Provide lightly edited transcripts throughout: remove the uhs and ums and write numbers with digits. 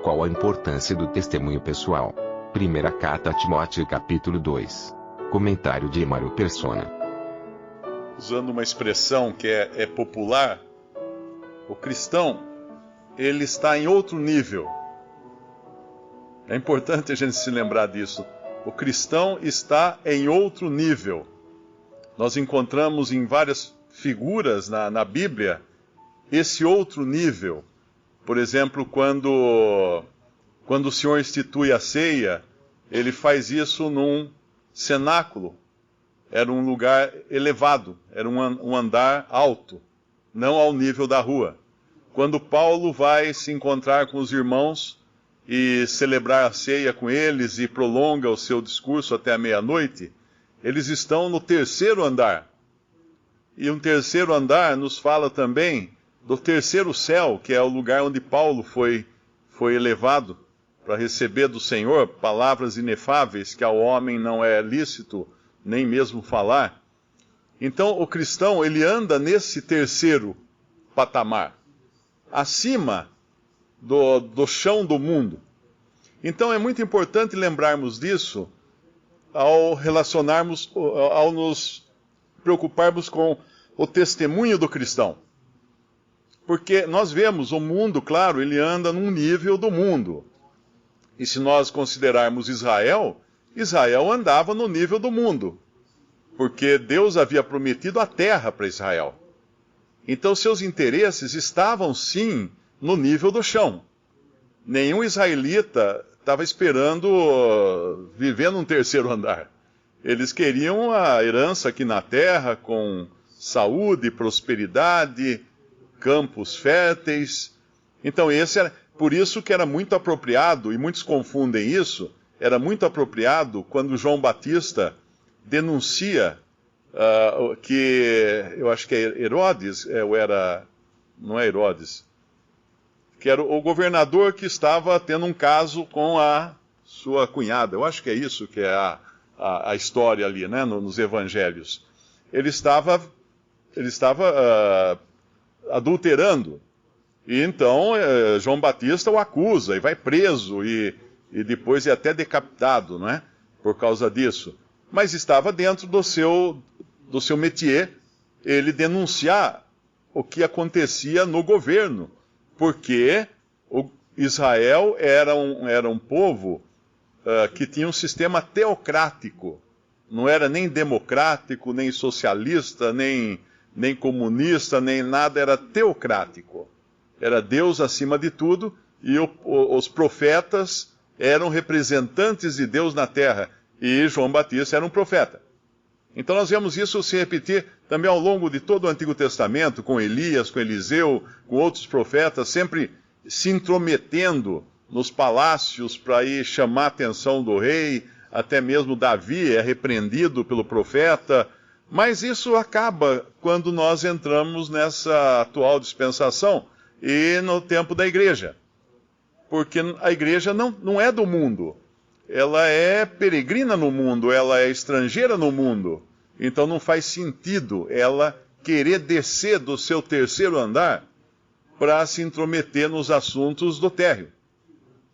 Qual a importância do testemunho pessoal? Primeira carta a Timóteo capítulo 2. Comentário de Mário Persona. Usando uma expressão que é popular, o cristão, ele está em outro nível. É importante a gente se lembrar disso. O cristão está em outro nível. Nós encontramos em várias figuras na Bíblia esse outro nível. Por exemplo, quando o Senhor institui a ceia, ele faz isso num cenáculo. Era um lugar elevado, era um andar alto, não ao nível da rua. Quando Paulo vai se encontrar com os irmãos e celebrar a ceia com eles e prolonga o seu discurso até a meia-noite, eles estão no terceiro andar. E um terceiro andar nos fala também do terceiro céu, que é o lugar onde Paulo foi elevado para receber do Senhor palavras inefáveis que ao homem não é lícito nem mesmo falar. Então o cristão, ele anda nesse terceiro patamar, acima do chão do mundo. Então é muito importante lembrarmos disso ao nos preocuparmos com o testemunho do cristão. Porque nós vemos o mundo, claro, ele anda num nível do mundo. E se nós considerarmos Israel, Israel andava no nível do mundo. Porque Deus havia prometido a terra para Israel. Então seus interesses estavam sim no nível do chão. Nenhum israelita estava esperando viver num terceiro andar. Eles queriam a herança aqui na terra com saúde, prosperidade, campos férteis. Então por isso que era muito apropriado, e muitos confundem isso, era muito apropriado quando João Batista denuncia que, eu acho que é Herodes, não é Herodes, que era o governador que estava tendo um caso com a sua cunhada. Eu acho que é isso que é a história ali, né, nos evangelhos. Ele estava adulterando. E então João Batista o acusa e vai preso e depois é até decapitado, não é? Por causa disso. Mas estava dentro do seu métier ele denunciar o que acontecia no governo, porque Israel era um povo que tinha um sistema teocrático, não era nem democrático, nem socialista, nem comunista, nem nada, era teocrático. Era Deus acima de tudo, e os profetas eram representantes de Deus na terra, e João Batista era um profeta. Então nós vemos isso se repetir também ao longo de todo o Antigo Testamento, com Elias, com Eliseu, com outros profetas, sempre se intrometendo nos palácios para ir chamar a atenção do rei. Até mesmo Davi é repreendido pelo profeta. Mas isso acaba quando nós entramos nessa atual dispensação e no tempo da igreja. Porque a igreja não é do mundo. Ela é peregrina no mundo, ela é estrangeira no mundo. Então não faz sentido ela querer descer do seu terceiro andar para se intrometer nos assuntos do térreo.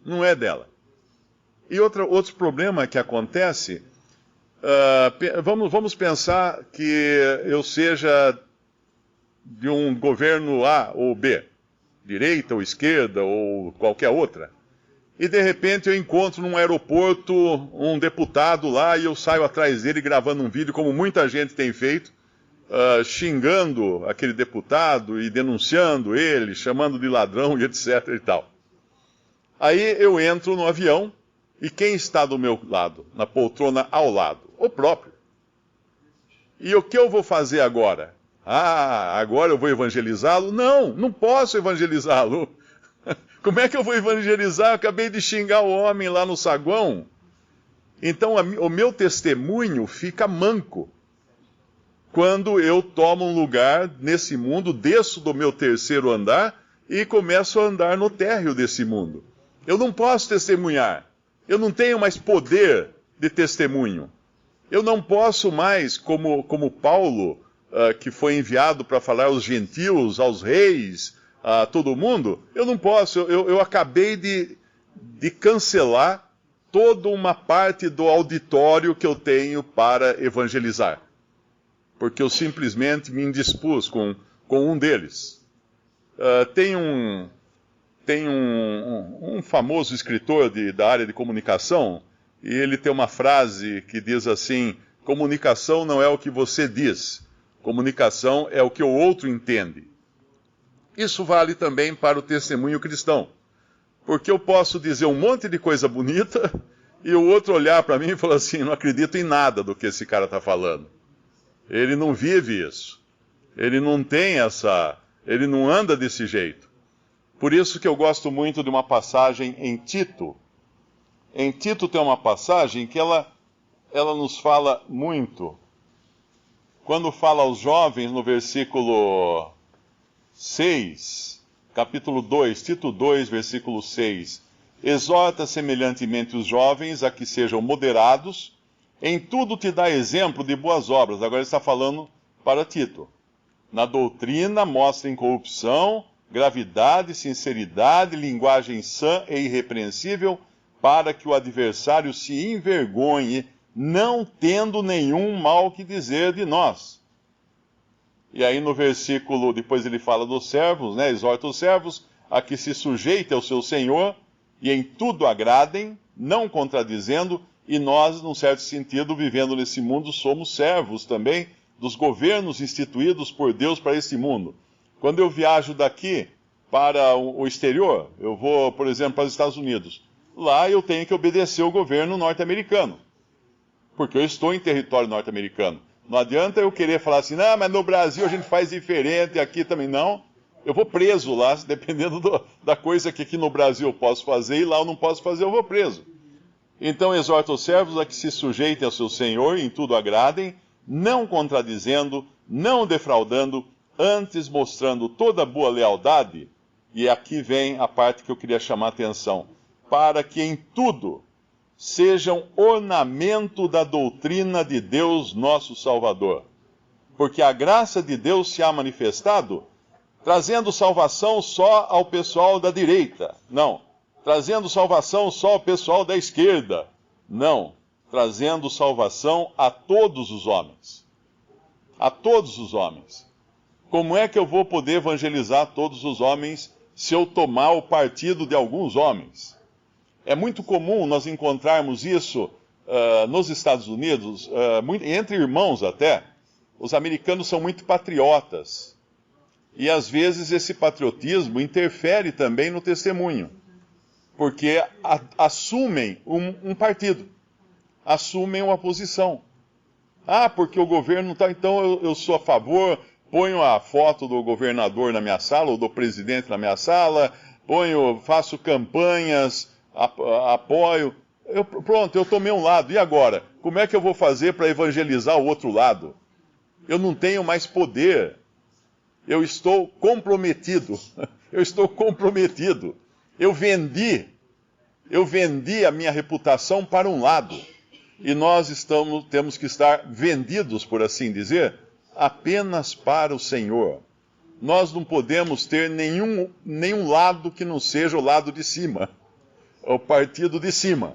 Não é dela. E outro problema que acontece, vamos pensar que eu seja de um governo A ou B, direita ou esquerda ou qualquer outra. E de repente eu encontro num aeroporto um deputado lá e eu saio atrás dele gravando um vídeo, como muita gente tem feito, xingando aquele deputado e denunciando ele, chamando de ladrão e etc e tal. Aí eu entro no avião e quem está do meu lado, na poltrona ao lado? O próprio. E o que eu vou fazer agora? Agora eu vou evangelizá-lo? Não posso evangelizá-lo. Como é que eu vou evangelizar? Eu acabei de xingar o homem lá no saguão. Então o meu testemunho fica manco. Quando eu tomo um lugar nesse mundo, desço do meu terceiro andar e começo a andar no térreo desse mundo. Eu não posso testemunhar. Eu não tenho mais poder de testemunho. Eu não posso mais, como Paulo, que foi enviado para falar aos gentios, aos reis, a todo mundo, eu não posso. Eu acabei de cancelar toda uma parte do auditório que eu tenho para evangelizar. Porque eu simplesmente me indispus com um deles. Tem um famoso escritor da área de comunicação, e ele tem uma frase que diz assim: comunicação não é o que você diz, comunicação é o que o outro entende. Isso vale também para o testemunho cristão, porque eu posso dizer um monte de coisa bonita e o outro olhar para mim e falar assim: não acredito em nada do que esse cara está falando. Ele não vive isso, ele não tem ele não anda desse jeito. Por isso que eu gosto muito de uma passagem em Tito. Em Tito tem uma passagem que ela nos fala muito. Quando fala aos jovens, no versículo 6, capítulo 2, Tito 2, versículo 6, exorta semelhantemente os jovens a que sejam moderados, em tudo te dá exemplo de boas obras. Agora ele está falando para Tito. Na doutrina mostra incorrupção, gravidade, sinceridade, linguagem sã e irrepreensível, para que o adversário se envergonhe, não tendo nenhum mal que dizer de nós. E aí no versículo, depois ele fala dos servos, né? Exorta os servos a que se sujeitem ao seu Senhor e em tudo agradem, não contradizendo, e nós, num certo sentido, vivendo nesse mundo, somos servos também dos governos instituídos por Deus para esse mundo. Quando eu viajo daqui para o exterior, eu vou, por exemplo, para os Estados Unidos, lá eu tenho que obedecer ao governo norte-americano, porque eu estou em território norte-americano. Não adianta eu querer falar assim: não, mas no Brasil a gente faz diferente, aqui também não. Eu vou preso lá, dependendo da coisa que aqui no Brasil eu posso fazer e lá eu não posso fazer, eu vou preso. Então exorta os servos a que se sujeitem ao seu Senhor e em tudo agradem, não contradizendo, não defraudando, antes mostrando toda boa lealdade. E aqui vem a parte que eu queria chamar a atenção: para que em tudo sejam ornamento da doutrina de Deus nosso Salvador. Porque a graça de Deus se há manifestado, trazendo salvação só ao pessoal da direita. Não. Trazendo salvação só ao pessoal da esquerda. Não. Trazendo salvação a todos os homens. A todos os homens. Como é que eu vou poder evangelizar todos os homens se eu tomar o partido de alguns homens? É muito comum nós encontrarmos isso nos Estados Unidos, entre irmãos até. Os americanos são muito patriotas. E às vezes esse patriotismo interfere também no testemunho. Porque assumem um partido. Assumem uma posição. Ah, porque o governo está, então eu sou a favor, ponho a foto do governador na minha sala, ou do presidente na minha sala, faço campanhas, apoio. Pronto, eu tomei um lado. E agora? Como é que eu vou fazer para evangelizar o outro lado? Eu não tenho mais poder. Eu estou comprometido. Eu estou comprometido. Eu vendi a minha reputação para um lado. E nós temos que estar vendidos, por assim dizer, apenas para o Senhor. Nós não podemos ter nenhum lado que não seja o lado de cima. O partido de cima.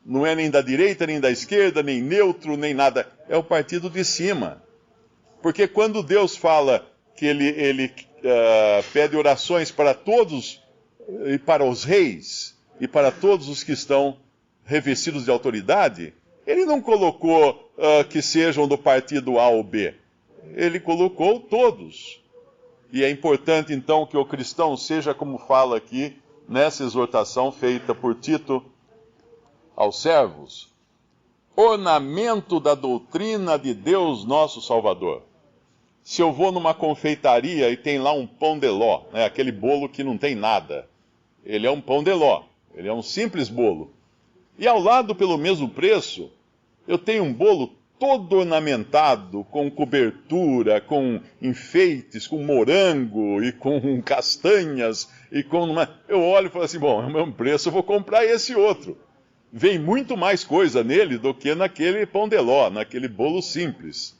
Não é nem da direita, nem da esquerda, nem neutro, nem nada. É o partido de cima. Porque quando Deus fala que ele pede orações para todos, e para os reis, e para todos os que estão revestidos de autoridade, ele não colocou que sejam do partido A ou B. Ele colocou todos. E é importante, então, que o cristão seja como fala aqui, nessa exortação feita por Tito aos servos, ornamento da doutrina de Deus nosso Salvador. Se eu vou numa confeitaria e tem lá um pão de ló, né, aquele bolo que não tem nada, ele é um pão de ló, ele é um simples bolo. E ao lado, pelo mesmo preço, eu tenho um bolo todo ornamentado, com cobertura, com enfeites, com morango e com castanhas. Eu olho e falo assim: bom, é o mesmo preço, eu vou comprar esse outro. Vem muito mais coisa nele do que naquele pão de ló, naquele bolo simples.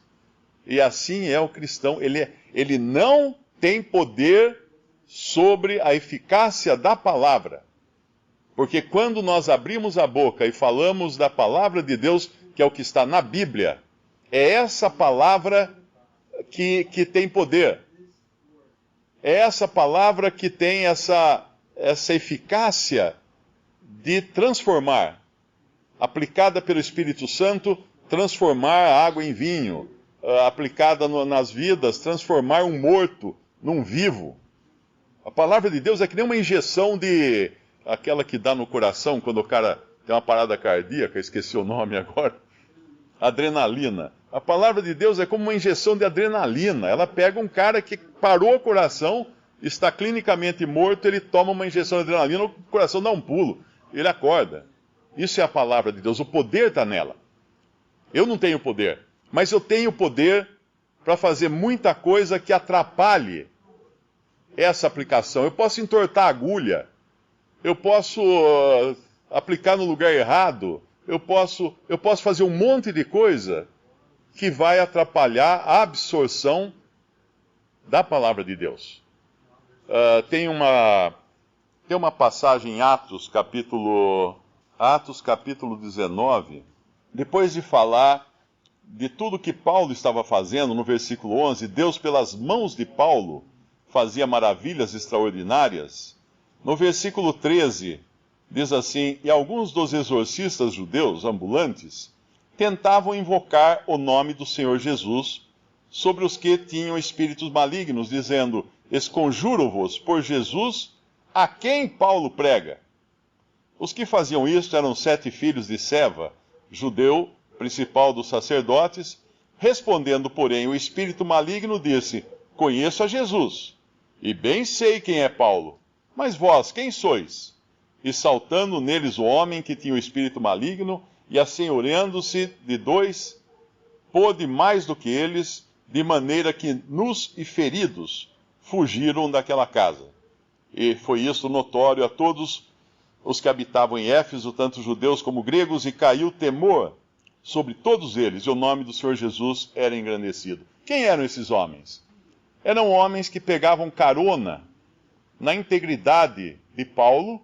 E assim é o cristão. Ele não tem poder sobre a eficácia da palavra. Porque quando nós abrimos a boca e falamos da palavra de Deus, que é o que está na Bíblia, é essa palavra que tem poder. É essa palavra que tem essa eficácia de transformar, aplicada pelo Espírito Santo, transformar a água em vinho, aplicada nas vidas, transformar um morto num vivo. A palavra de Deus é que nem uma injeção aquela que dá no coração quando o cara tem uma parada cardíaca, esqueci o nome agora, adrenalina. A palavra de Deus é como uma injeção de adrenalina. Ela pega um cara que parou o coração, está clinicamente morto, ele toma uma injeção de adrenalina, o coração dá um pulo, ele acorda. Isso é a palavra de Deus, o poder está nela. Eu não tenho poder, mas eu tenho poder para fazer muita coisa que atrapalhe essa aplicação. Eu posso entortar a agulha, eu posso aplicar no lugar errado, eu posso fazer um monte de coisa que vai atrapalhar a absorção da palavra de Deus. Tem uma passagem em Atos capítulo 19, depois de falar de tudo que Paulo estava fazendo, no versículo 11, Deus pelas mãos de Paulo fazia maravilhas extraordinárias. No versículo 13, diz assim: e alguns dos exorcistas judeus ambulantes tentavam invocar o nome do Senhor Jesus sobre os que tinham espíritos malignos, dizendo: esconjuro-vos por Jesus, a quem Paulo prega. Os que faziam isto eram 7 filhos de Seva, judeu, principal dos sacerdotes. Respondendo, porém, o espírito maligno disse: conheço a Jesus, e bem sei quem é Paulo, mas vós, quem sois? E saltando neles o homem que tinha o espírito maligno, e assenhoreando-se de 2, pôde mais do que eles, de maneira que nus e feridos fugiram daquela casa. E foi isso notório a todos os que habitavam em Éfeso, tanto judeus como gregos, e caiu temor sobre todos eles, e o nome do Senhor Jesus era engrandecido. Quem eram esses homens? Eram homens que pegavam carona na integridade de Paulo,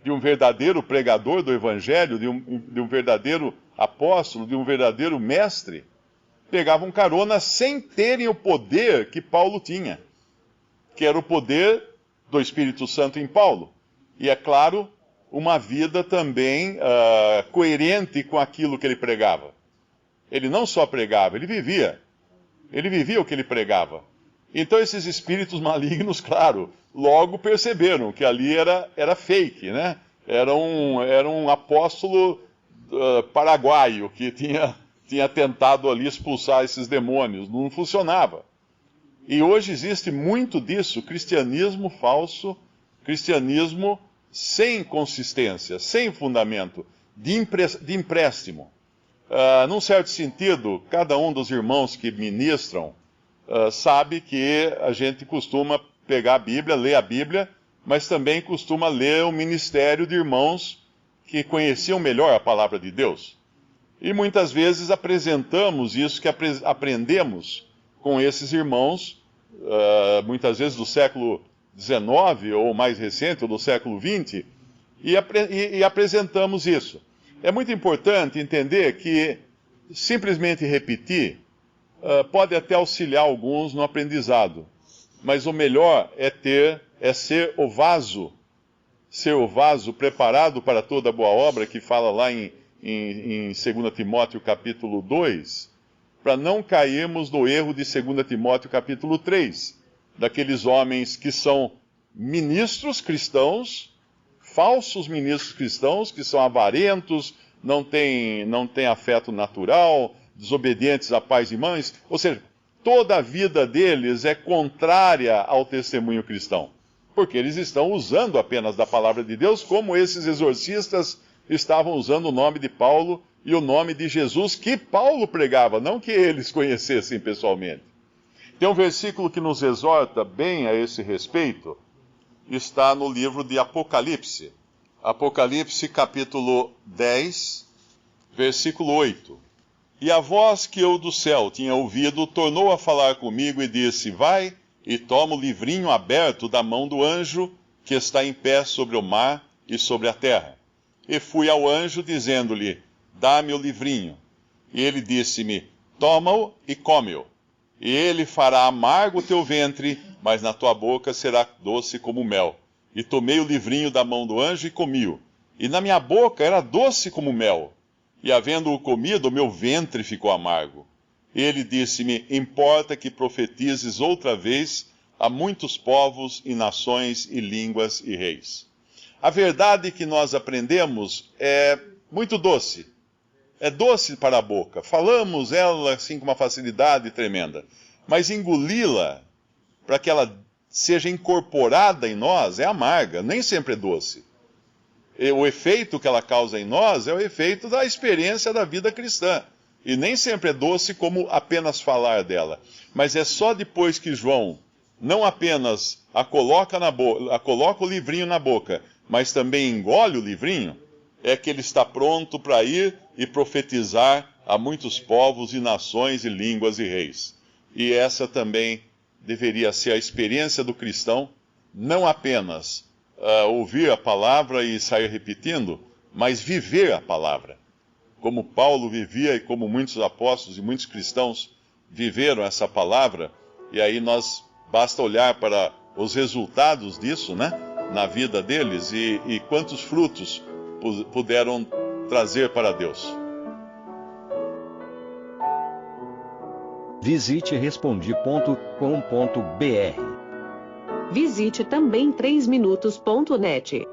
de um verdadeiro pregador do Evangelho, de um verdadeiro apóstolo, de um verdadeiro mestre. Pegavam carona sem terem o poder que Paulo tinha, que era o poder do Espírito Santo em Paulo. E, é claro, uma vida também coerente com aquilo que ele pregava. Ele não só pregava, ele vivia. Ele vivia o que ele pregava. Então esses espíritos malignos, claro, logo perceberam que ali era fake, né? Era um apóstolo paraguaio que tinha tentado ali expulsar esses demônios. Não funcionava. E hoje existe muito disso, cristianismo falso, cristianismo sem consistência, sem fundamento, de empréstimo. Num certo sentido, cada um dos irmãos que ministram sabe que a gente costuma pegar a Bíblia, ler a Bíblia, mas também costuma ler o ministério de irmãos que conheciam melhor a palavra de Deus. E muitas vezes apresentamos isso que aprendemos com esses irmãos, muitas vezes do século XIX, ou mais recente, ou do século XX, e apresentamos isso. É muito importante entender que simplesmente repetir pode até auxiliar alguns no aprendizado, mas o melhor é ser o vaso preparado para toda boa obra, que fala lá em 2 Timóteo capítulo 2, para não cairmos no erro de 2 Timóteo capítulo 3, daqueles homens que são ministros cristãos, falsos ministros cristãos, que são avarentos, não têm afeto natural, desobedientes a pais e mães, ou seja, toda a vida deles é contrária ao testemunho cristão, porque eles estão usando apenas da palavra de Deus, como esses exorcistas estavam usando o nome de Paulo e o nome de Jesus que Paulo pregava, não que eles conhecessem pessoalmente. Tem um versículo que nos exorta bem a esse respeito, está no livro de Apocalipse. Apocalipse capítulo 10, versículo 8. E a voz que eu do céu tinha ouvido tornou a falar comigo e disse: vai e toma o livrinho aberto da mão do anjo que está em pé sobre o mar e sobre a terra. E fui ao anjo, dizendo-lhe: dá-me o livrinho. E ele disse-me: toma-o e come-o. E ele fará amargo o teu ventre, mas na tua boca será doce como mel. E tomei o livrinho da mão do anjo e comi-o. E na minha boca era doce como mel. E havendo-o comido, o meu ventre ficou amargo. Ele disse-me: importa que profetizes outra vez a muitos povos e nações e línguas e reis. A verdade que nós aprendemos é muito doce. É doce para a boca. Falamos ela assim com uma facilidade tremenda. Mas engoli-la, para que ela seja incorporada em nós, é amarga. Nem sempre é doce. E o efeito que ela causa em nós é o efeito da experiência da vida cristã. E nem sempre é doce como apenas falar dela. Mas é só depois que João não apenas coloca o livrinho na boca, mas também engole o livrinho, é que ele está pronto para ir e profetizar a muitos povos e nações e línguas e reis. E essa também deveria ser a experiência do cristão, não apenas ouvir a palavra e sair repetindo, mas viver a palavra. Como Paulo vivia e como muitos apóstolos e muitos cristãos viveram essa palavra, e aí basta olhar para os resultados disso, né, na vida deles e quantos frutos puderam trazer para Deus. Visite Respondi.com.br. Visite também 3minutos.net.